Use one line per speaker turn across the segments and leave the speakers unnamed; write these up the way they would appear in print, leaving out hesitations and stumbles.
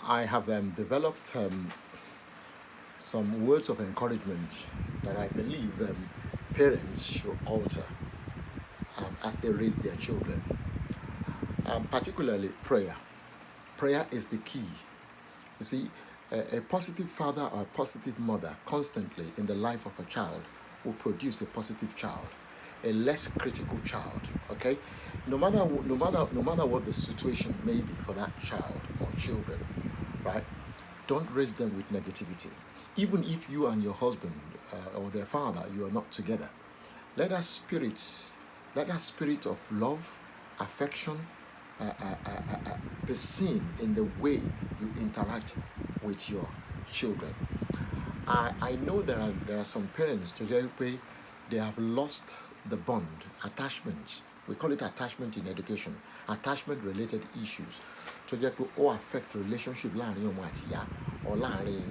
I have developed some words of encouragement that I believe parents should alter as they raise their children, particularly prayer. Prayer is the key. You see, a positive father or a positive mother constantly in the life of a child will produce a positive child, a less critical child. Okay, no matter what the situation may be for that child or children, right? Don't raise them with negativity. Even if you and your husband or their father, you are not together, let that spirit, let that spirit of love, affection, be seen in the way you interact with your children. I know there are some parents today where they have lost the bond, attachments. We call it attachment in education, attachment related issues. To just all affect relationship láàrin ọmọ àti ìyá or láàrin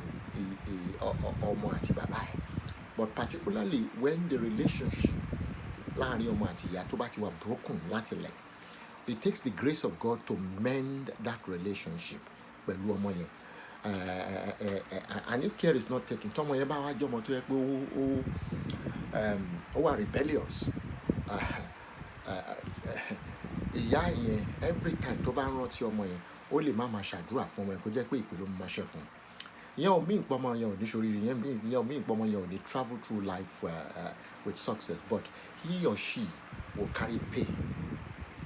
ọmọ àti bàbá ẹ̀. But particularly when the relationship láàrin ọmọ àti ìyá tó bá ti wà broken láti lẹ̀, it takes the grace of God to mend that relationship pẹ̀lú ọmọ yẹn. And if care is not taken, tọmọ yẹn bá wá jọmọ tó yẹ pé ó wà rebellious, ìyá yẹn every time tó bá rántí ọmọ yẹn ó lè má máa ṣàdúrà fún ọmọ yẹn kó jẹ́ pé ìpè ló máa ṣe fún un. ìyẹn ò mean pé ọmọ yẹn ò ní ṣoríire, ìyẹn ò mean pé ọmọ yẹn ò ní travel through life with success, but he or she will carry pain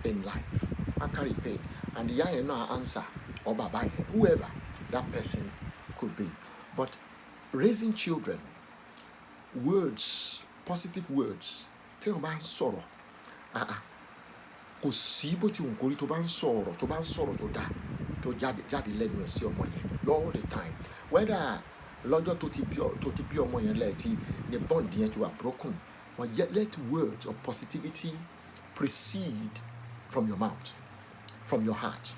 in life. I carry pain, and the yẹn náà answer or bàbá yẹn, whoever that person could be. But raising children, words, positive words, tí wọ́n bá ń sọ̀rọ̀, kò sí bó ti wù kórí tó bá ń sọ̀rọ̀ tó dáa tó jáde lẹ́nu ẹ̀ sí ọmọ yẹn all the time, whether lọ́jọ́ tó ti bí ọmọ yẹn lẹ́ẹ̀tì ní bond yẹn ti wà broken, but yet let words of positivity proceed from your mouth, from your heart,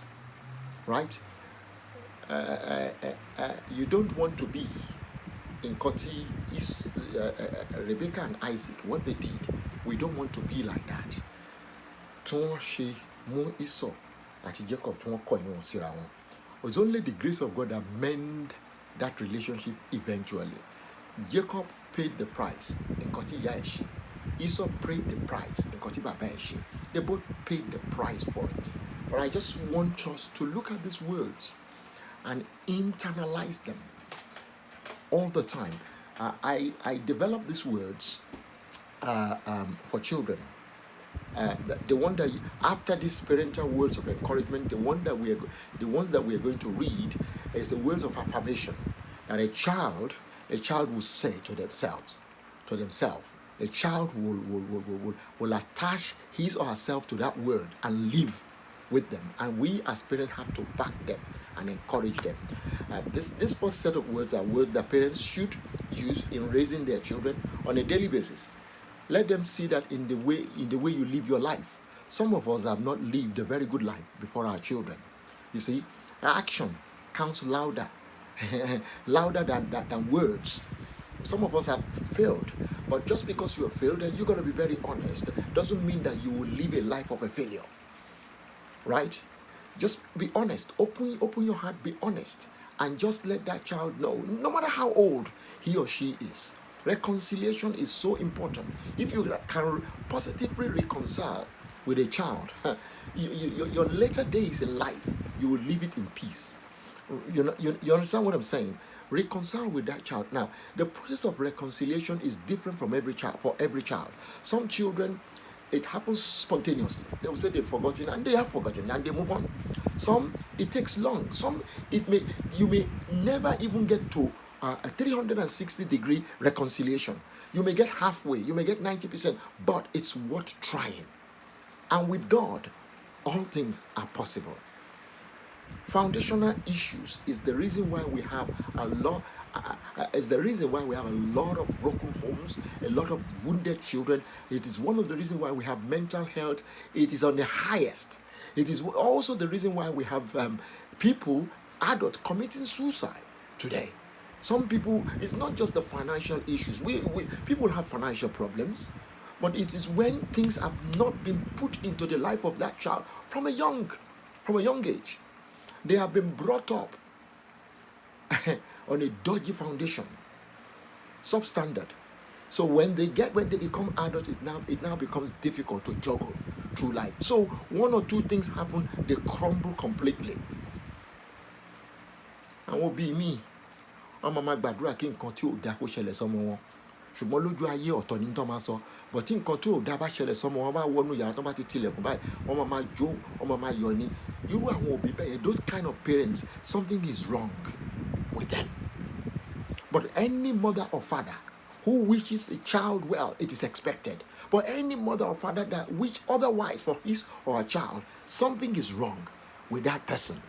right? You don't want to be in Koti, Rebecca and Isaac, what they did. We don't want to be like that. Tí wọ́n ṣe mú Esau àti Jacob tí wọ́n kọ̀yìn wọn síra wọn. It's only the grace of God that mend that relationship eventually. Jacob paid the price in Koti ìyá ẹ̀ ṣe. Esau paid the price in Koti bàbá ẹ̀ ṣe. They both paid the price for it. But I just want us to look at these words and internalize them all the time. I develop these words for children. The one that after these parental words of encouragement, the ones that we are going to read is the words of affirmation that a child will say to themselves. A child will attach his or herself to that word and live with them, and we as parents have to back them and encourage them. This first set of words are words that parents should use in raising their children on a daily basis. Let them see that in the way you live your life. Some of us have not lived a very good life before our children. You see, action counts louder than words. Some of us have failed, but just because you have failed, and you got to be very honest, doesn't mean that you will live a life of a failure. Right? Just be honest. Open your heart, be honest, and just let that child know, no matter how old he or she is. Reconciliation is so important. If you can positively reconcile with a child, your later days in life, you will live it in peace. You understand what I'm saying? Reconcile with that child. Now, the process of reconciliation is different from every child. For every child, some children, it happens spontaneously. They will say they've forgotten, and they have forgotten, and they move on. Some, it takes long. Some, you may never even get to a 360-degree reconciliation. You may get halfway, you may get 90%, but it's worth trying. And with God, all things are possible. Foundational issues is the reason why we have a lot. Is the reason why we have a lot of broken homes, a lot of wounded children. It is one of the reasons why we have mental health. It is on the highest. It is also the reason why we have people, adults, committing suicide today. Some people, it's not just the financial issues. People have financial problems, but it is when things have not been put into the life of that child from a young age. They have been brought up on a dodgy foundation, substandard. So when they become adults, it now becomes difficult to juggle through life. So one or two things happen, they crumble completely. And what be me? I'm a gbàdúrà kí nǹkan tí ò dá kó ṣẹlẹ̀ sọ́mọ wọn. Ṣùgbọ́n lójú ayé ọ̀tọ̀ ní tó máa sọ. But tí nǹkan tí ò dá bá ṣẹlẹ̀ sọ́mọ wọn bá wọnú yàrá tó bá ti tilẹ̀kùn báyìí, wọ́n máa jó, wọ́n máa yọ̀ ni. Irú àwọn òbí bẹ́ẹ̀, those kind of parents, something is wrong with them. But any mother or father who wishes a child well, it is expected. But any mother or father that wish otherwise for his or her child, something is wrong with that person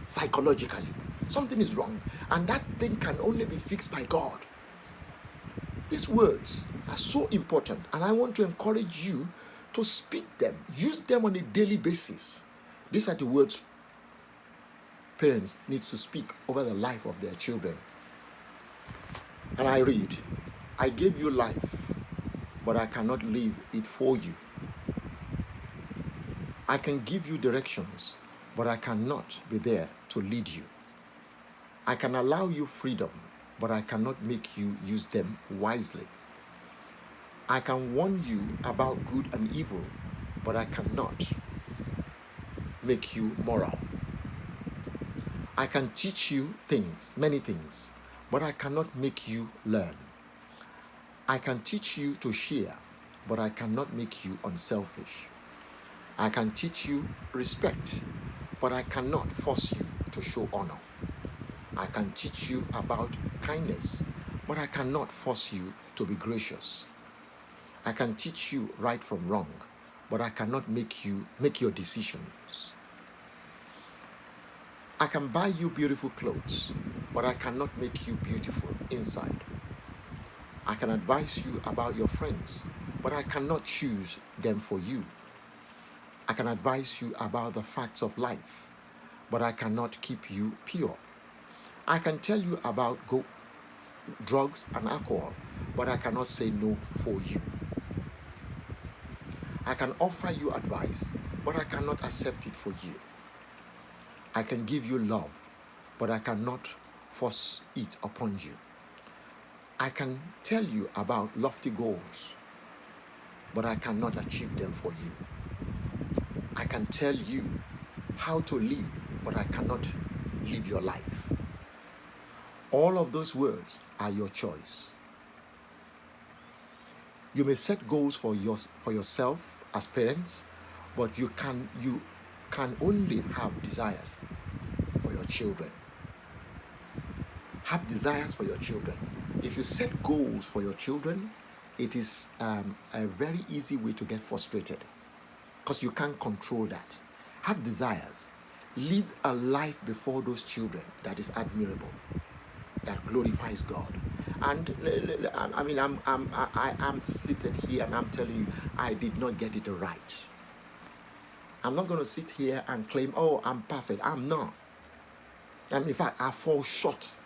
psychologically. Something is wrong. And that thing can only be fixed by God. These words are so important, and I want to encourage you to speak them. Use them on a daily basis. These are the words parents need to speak over the life of their children. And I read, I gave you life, but I cannot live it for you. I can give you directions, but I cannot be there to lead you. I can allow you freedom, but I cannot make you use them wisely. I can warn you about good and evil, but I cannot make you moral. I can teach you things, many things, but I cannot make you learn. I can teach you to share, but I cannot make you unselfish. I can teach you respect, but I cannot force you to show honor. I can teach you about kindness, but I cannot force you to be gracious. I can teach you right from wrong, but I cannot make you make your decisions. I can buy you beautiful clothes, but I cannot make you beautiful inside. I can advise you about your friends, but I cannot choose them for you. I can advise you about the facts of life, but I cannot keep you pure. I can tell you about drugs and alcohol, but I cannot say no for you. I can offer you advice, but I cannot accept it for you. I can give you love, but I cannot force it upon you. I can tell you about lofty goals, but I cannot achieve them for you. I can tell you how to live, but I cannot live your life. All of those words are your choice. You may set goals for yourself as parents, but you can only have desires for your children. Have desires for your children. If you set goals for your children, it is a very easy way to get frustrated because you can't control that. Have desires. Live a life before those children that is admirable, that glorifies God. And I mean, I'm seated here and I'm telling you, I did not get it right. I'm not going to sit here and claim, oh, I'm perfect. I'm not. And in fact, I fall short.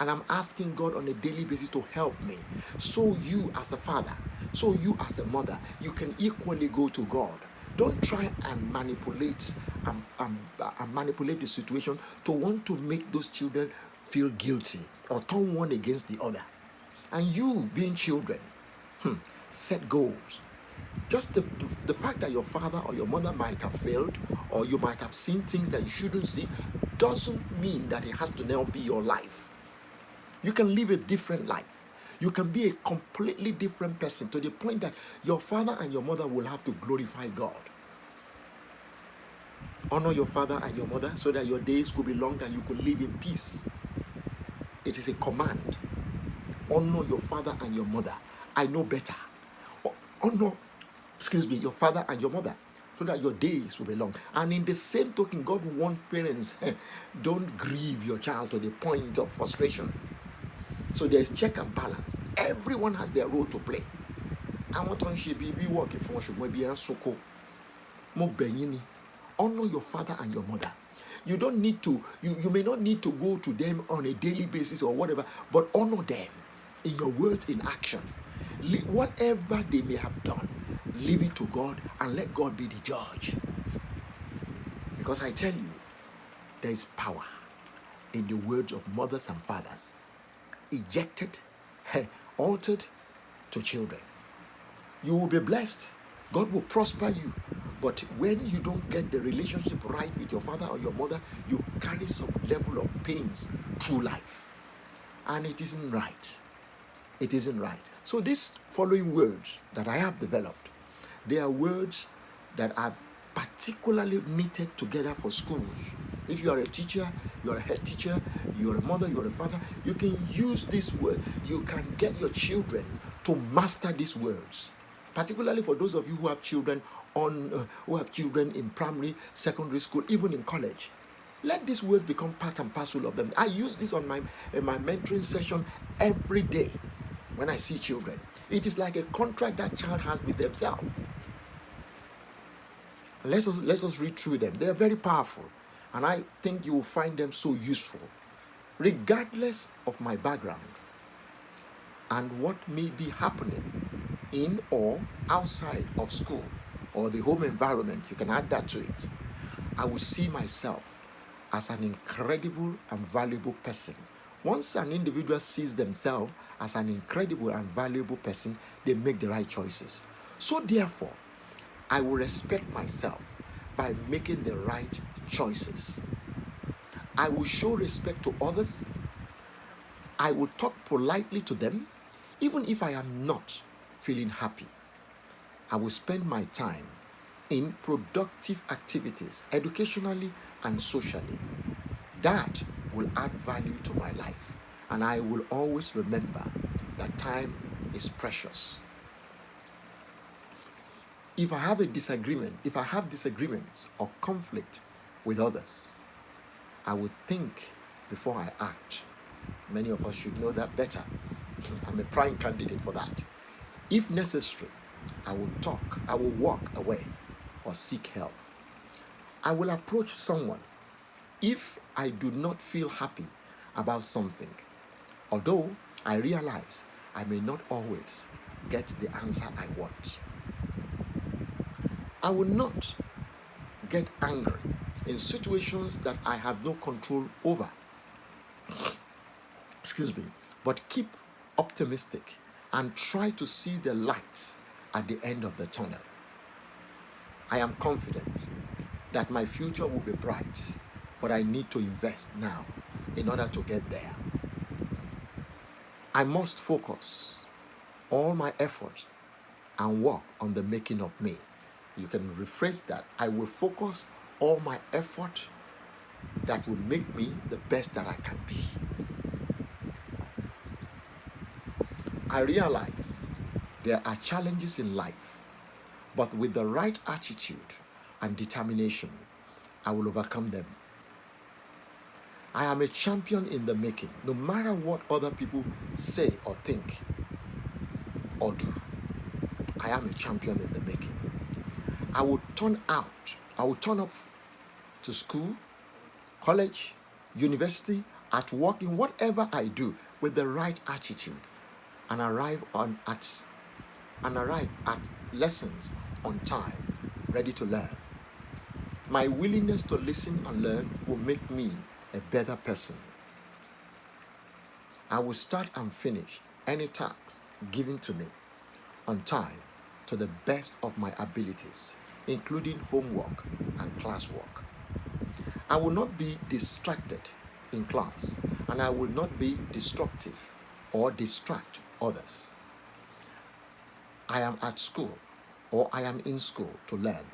And I'm asking God on a daily basis to help me. So you as a father, so you as a mother, you can equally go to God. Don't try and manipulate the situation to want to make those children feel guilty or turn one against the other. And you being children, set goals. Just the fact that your father or your mother might have failed or you might have seen things that you shouldn't see doesn't mean that it has to now be your life. You can live a different life. You can be a completely different person to the point that your father and your mother will have to glorify God. Honor your father and your mother so that your days could be long and you could live in peace. It is a command. Honor your father and your mother. I know better. Honor, your father and your mother so that your days will be long. And in the same token, God wants parents, don't grieve your child to the point of frustration. So there's check and balance. Everyone has their role to play. I want to be working for honor your father and your mother. You don't need to, you may not need to go to them on a daily basis or whatever, but honor them in your words, in action. Whatever they may have done, leave it to God and let God be the judge. Because I tell you, there is power in the words of mothers and fathers, ejected, altered to children. You will be blessed. God will prosper you. But when you don't get the relationship right with your father or your mother, you carry some level of pains through life. And it isn't right. It isn't right. So these following words that I have developed, they are words that are particularly knitted together for schools. If you are a teacher, you are a head teacher, you are a mother, you are a father, you can use this word. You can get your children to master these words. Particularly for those of you who have children in primary, secondary school, even in college. Let this word become part and parcel of them. I use this in my mentoring session every day when I see children. It is like a contract that child has with themselves. Let us read through them. They are very powerful, and I think you will find them so useful, regardless of my background and what may be happening in or outside of school or the home environment. You can add that to it. I will see myself as an incredible and valuable person. Once an individual sees themselves as an incredible and valuable person, they make the right choices. So therefore, I will respect myself by making the right choices. I will show respect to others. I will talk politely to them, even if I am not feeling happy. I will spend my time in productive activities, educationally and socially. That will add value to my life. And I will always remember that time is precious. If I have disagreements or conflict with others, I would think before I act. Many of us should know that better. I'm a prime candidate for that. If necessary, I will walk away or seek help. I will approach someone if I do not feel happy about something, although I realize I may not always get the answer I want. I will not get angry in situations that I have no control over. But keep optimistic and try to see the light at the end of the tunnel. I am confident that my future will be bright, but I need to invest now in order to get there. I must focus all my efforts and work on the making of me. You can rephrase that. I will focus all my effort that will make me the best that I can be. I realize there are challenges in life, but with the right attitude and determination, I will overcome them. I am a champion in the making, no matter what other people say or think or do. I am a champion in the making. I will turn up to school, college, university, at work, in whatever I do with the right attitude, and arrive at lessons on time, ready to learn. My willingness to listen and learn will make me a better person. I will start and finish any task given to me on time to the best of my abilities, including homework and classwork. I will not be distracted in class, and I will not be destructive or distract others. I am at school, or I am in school to learn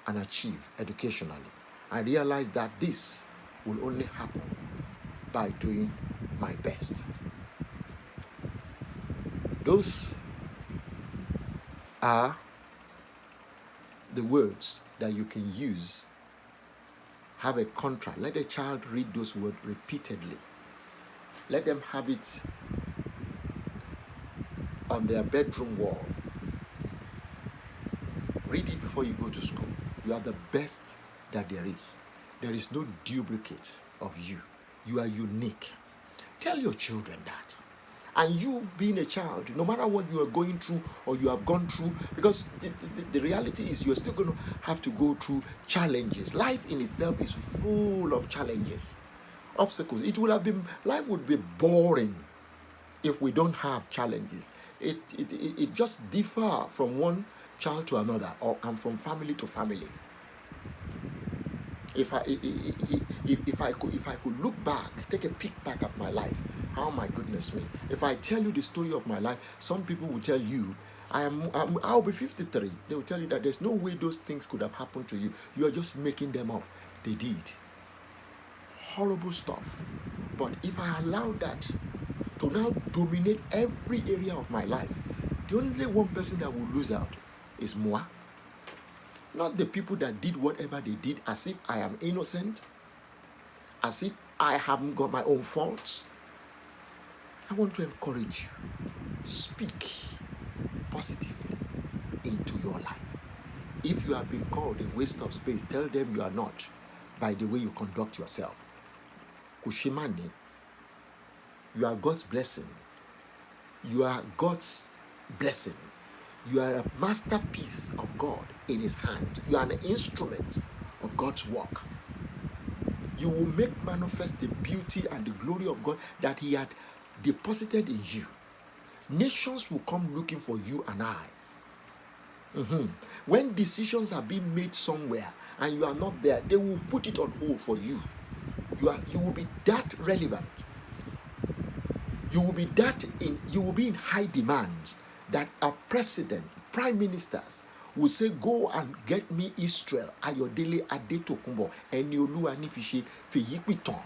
and achieve educationally. I realize that this will only happen by doing my best. Those are the words that you can use. Have a contract. Let a child read those words repeatedly. Let them have it on their bedroom wall. Read it before you go to school. You are the best that there is. There is no duplicate of you. You are unique. Tell your children that. And you being a child, no matter what you are going through or you have gone through, because the reality is you're still going to have to go through challenges. Life in itself is full of challenges. obstacles. Life would be boring if we don't have challenges. It just differ from one child to another, and from family to family. If I could look back, take a peek back at my life, oh my goodness me. If I tell you the story of my life, some people will tell you I'll be 53. They will tell you that there's no way those things could have happened to you. You are just making them up. They did. Horrible stuff. But if I allow that to now dominate every area of my life, the only one person that will lose out is moi. Not the people that did whatever they did as if I am innocent, as if I haven't got my own faults. I want to encourage you. Speak positively into your life. If you have been called a waste of space, tell them you are not by the way you conduct yourself. Kushimani, you are God's blessing. You are God's blessing. You are a masterpiece of God in his hand. You are an instrument of God's work. You will make manifest the beauty and the glory of God that he had deposited in you. Nations will come looking for you and I. When decisions are being made somewhere and you are not there, they will put it on hold for you. You will be that relevant. You will be in high demand that a president, prime ministers will say, go and get me Israel, Ayodele Adetokunbo, Eniolu Anifishi, Feyipiton,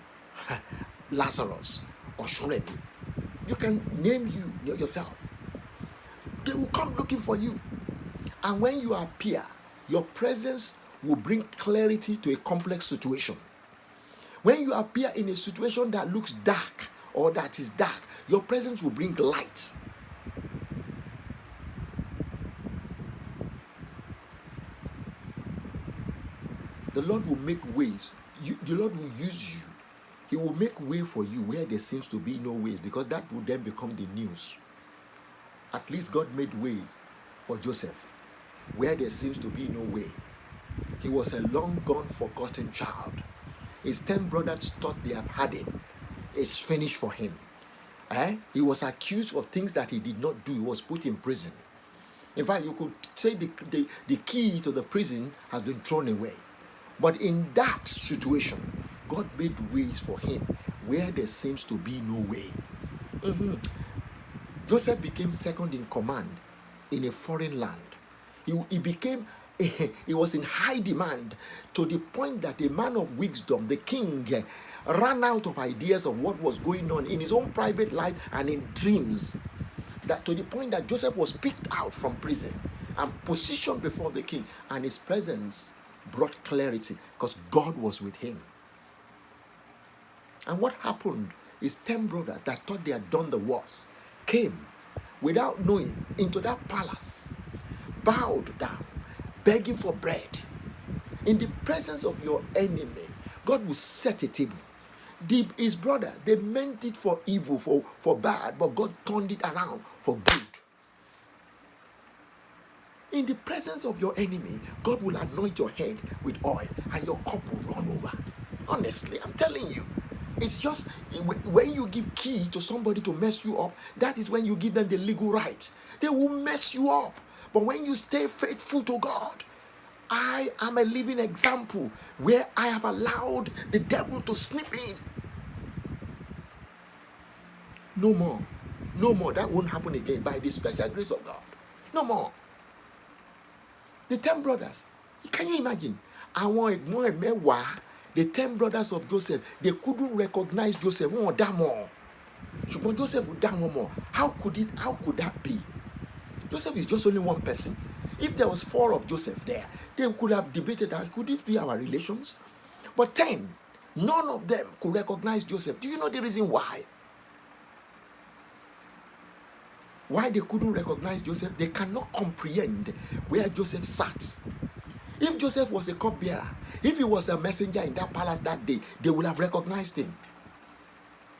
Lazarus, or Shuremi. You can name yourself. They will come looking for you. And when you appear, your presence will bring clarity to a complex situation. When you appear in a situation that looks dark or that is dark, your presence will bring light. The Lord will make ways. The Lord will use you. He will make way for you where there seems to be no ways, because that will then become the news. At least God made ways for Joseph where there seems to be no way. He was a long gone, forgotten child. His 10 brothers thought they had had him. It's finished for him. He was accused of things that he did not do. He was put in prison. In fact, you could say the key to the prison has been thrown away. But in that situation, God made ways for him where there seems to be no way. Joseph became second in command in a foreign land. He was in high demand, to the point that a man of wisdom, the king, ran out of ideas of what was going on in his own private life and in dreams. That to the point that Joseph was picked out from prison and positioned before the king, and his presence brought clarity because God was with him. And what happened is 10 brothers that thought they had done the worst came without knowing into that palace, bowed down, begging for bread. In the presence of your enemy, God will set a table. His brother, they meant it for evil, for bad, but God turned it around for good. In the presence of your enemy, God will anoint your head with oil and your cup will run over. Honestly, I'm telling you. It's just when you give key to somebody to mess you up, that is when you give them the legal right. They will mess you up. But when you stay faithful to God, I am a living example where I have allowed the devil to slip in. No more. No more. That won't happen again by the special grace of God. No more. The 10 brothers. Can you imagine? The 10 brothers of Joseph, they couldn't recognize Joseph. Joseph would die more. How could that be? Joseph is just only one person. If there was 4 of Joseph there, they could have debated that could this be our relations? But 10, none of them could recognize Joseph. Do you know the reason why? Why they couldn't recognize Joseph? They cannot comprehend where Joseph sat. If Joseph was a cupbearer, if he was a messenger in that palace that day, they would have recognized him.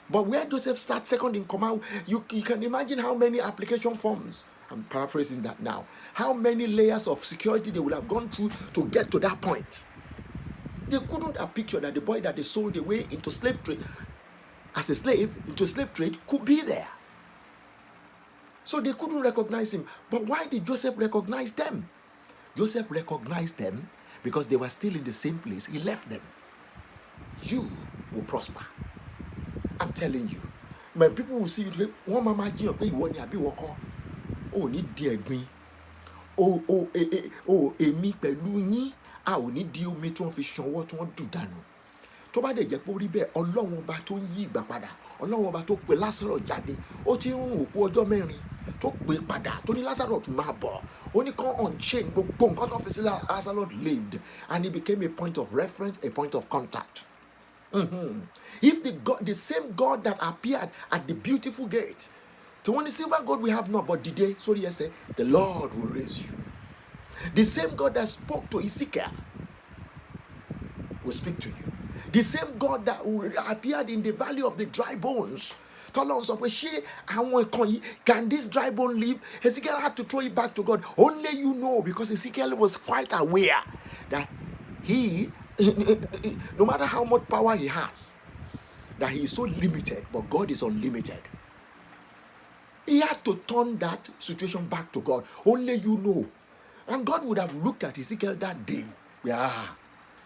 But where Joseph sat second in command, you can imagine how many application forms, I'm paraphrasing that now, how many layers of security they would have gone through to get to that point. They couldn't have pictured that the boy that they sold away into slave trade, as a slave, into slave trade, could be there. So they couldn't recognize him. But why did Joseph recognize them? Joseph recognized them because they were still in the same place. He left them. You will prosper. I'm telling you. When people will see you, one mama you want to be walker. Oh, need dear me. Oh, èmi pẹ̀lú yín, a ò ní di omi tí wọ́n fi ṣanwó tí wọ́n dùn dànù. Tó bá dẹ̀ jẹ́ pé ó rí bẹ́ẹ̀, Ọlọ́run ọba tó ń yí ìgbà padà, Ọlọ́run ọba tó pe Lásárọ̀ jáde, ó ti ń rún òkú ọjọ́ mẹ́rin, tó pè padà, tó ní Lásárọ̀ tó máa bọ̀, ó ní kán unchain gbogbo nǹkan tó fi sí Lásárọ̀ lived, and he became a point of reference, a point of contact. If the same God that appeared at the beautiful gate, the only silver God we have not, but the day, sorry, yes, the Lord will raise you. The same God that spoke to Ezekiel will speak to you. The same God that appeared in the valley of the dry bones. Can this dry bone live? Ezekiel had to throw it back to God. Only you know, because Ezekiel was quite aware that he, no matter how much power he has, that he is so limited, but God is unlimited. He had to turn that situation back to God. Only you know. And God would have looked at Ezekiel that day. Yeah,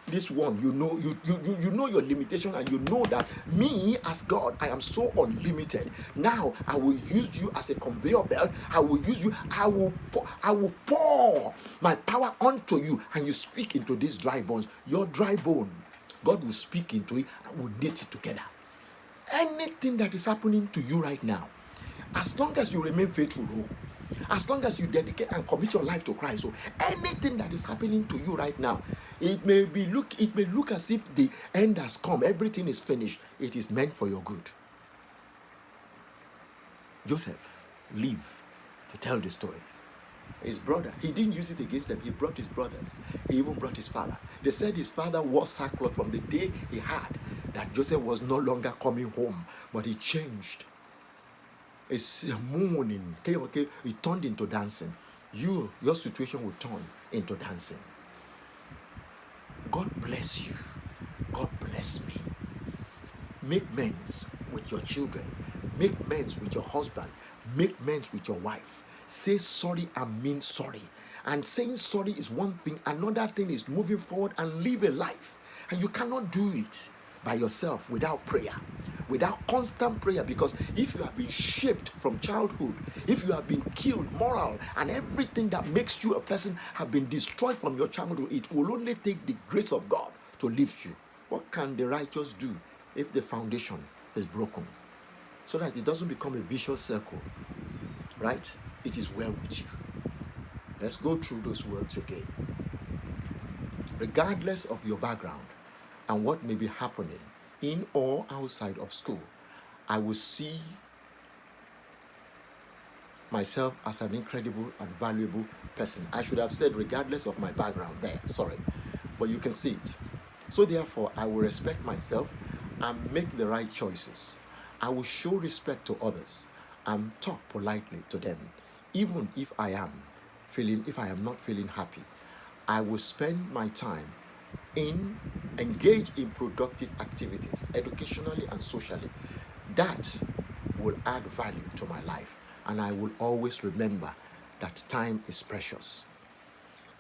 this one, you know your limitation, and you know that me as God, I am so unlimited. Now I will use you as a conveyor belt. I will use you. I will pour my power onto you, and you speak into these dry bones. Your dry bone, God will speak into it and will knit it together. Anything that is happening to you right now, as long as you remain faithful, as long as you dedicate and commit your life to Christ, so anything that is happening to you right now, it may look as if the end has come, everything is finished. It is meant for your good. Joseph lived to tell the stories. His brother, he didn't use it against them. He brought his brothers. He even brought his father. They said his father wore sackcloth from the day he heard that Joseph was no longer coming home, but he changed. It's mourning. Okay, it turned into dancing. Your situation will turn into dancing. God bless you. God bless me. Make amends with your children. Make amends with your husband. Make amends with your wife. Say sorry and mean sorry. And saying sorry is one thing. Another thing is moving forward and live a life. And you cannot do it by yourself without prayer, without constant prayer. Because if you have been shaped from childhood, if you have been killed, moral and everything that makes you a person have been destroyed from your childhood, it will only take the grace of God to lift you. What can the righteous do if the foundation is broken? So that it doesn't become a vicious circle, right? It is well with you. Let's go through those words again. Regardless of your background and what may be happening in or outside of school, I will see myself as an incredible and valuable person. I should have said regardless of my background there, sorry, but you can see it. So therefore, I will respect myself and make the right choices. I will show respect to others and talk politely to them, even if I am not feeling happy. I will spend my time engage in productive activities, educationally and socially. That will add value to my life, and I will always remember that time is precious.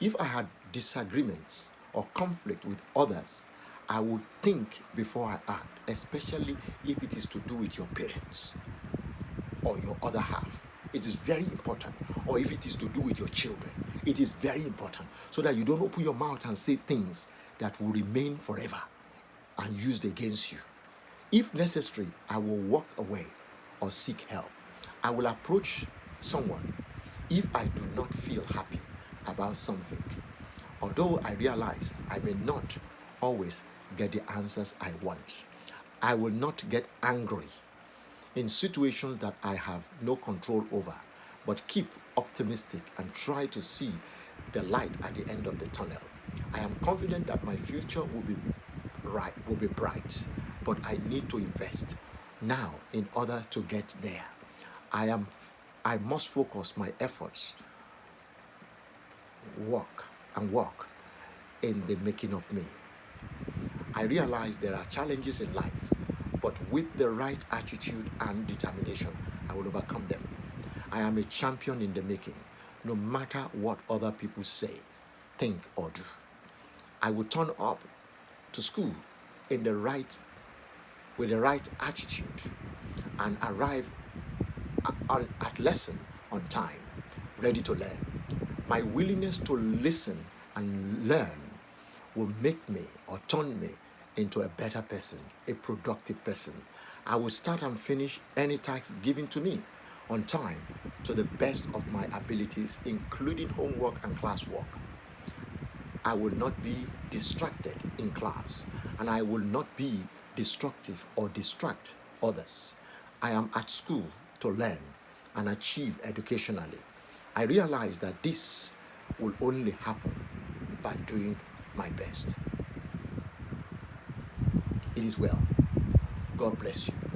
If I had disagreements or conflict with others, I would think before I act, especially if it is to do with your parents or your other half. It is very important. Or if it is to do with your children, it is very important, so that you don't open your mouth and say things that will remain forever and used against you. If necessary, I will walk away or seek help. I will approach someone if I do not feel happy about something. Although I realize I may not always get the answers I want, I will not get angry in situations that I have no control over, but keep optimistic and try to see the light at the end of the tunnel. I am confident that my future will be bright, but I need to invest now in order to get there. I must focus my efforts, work in the making of me. I realize there are challenges in life, but with the right attitude and determination, I will overcome them. I am a champion in the making, no matter what other people say, think, or do. I will turn up to school in the right with the right attitude and arrive at lesson on time, ready to learn. My willingness to listen and learn will make me or turn me into a better person, a productive person. I will start and finish any task given to me on time to the best of my abilities, including homework and classwork. I will not be distracted in class, and I will not be destructive or distract others. I am at school to learn and achieve educationally. I realize that this will only happen by doing my best. It is well. God bless you.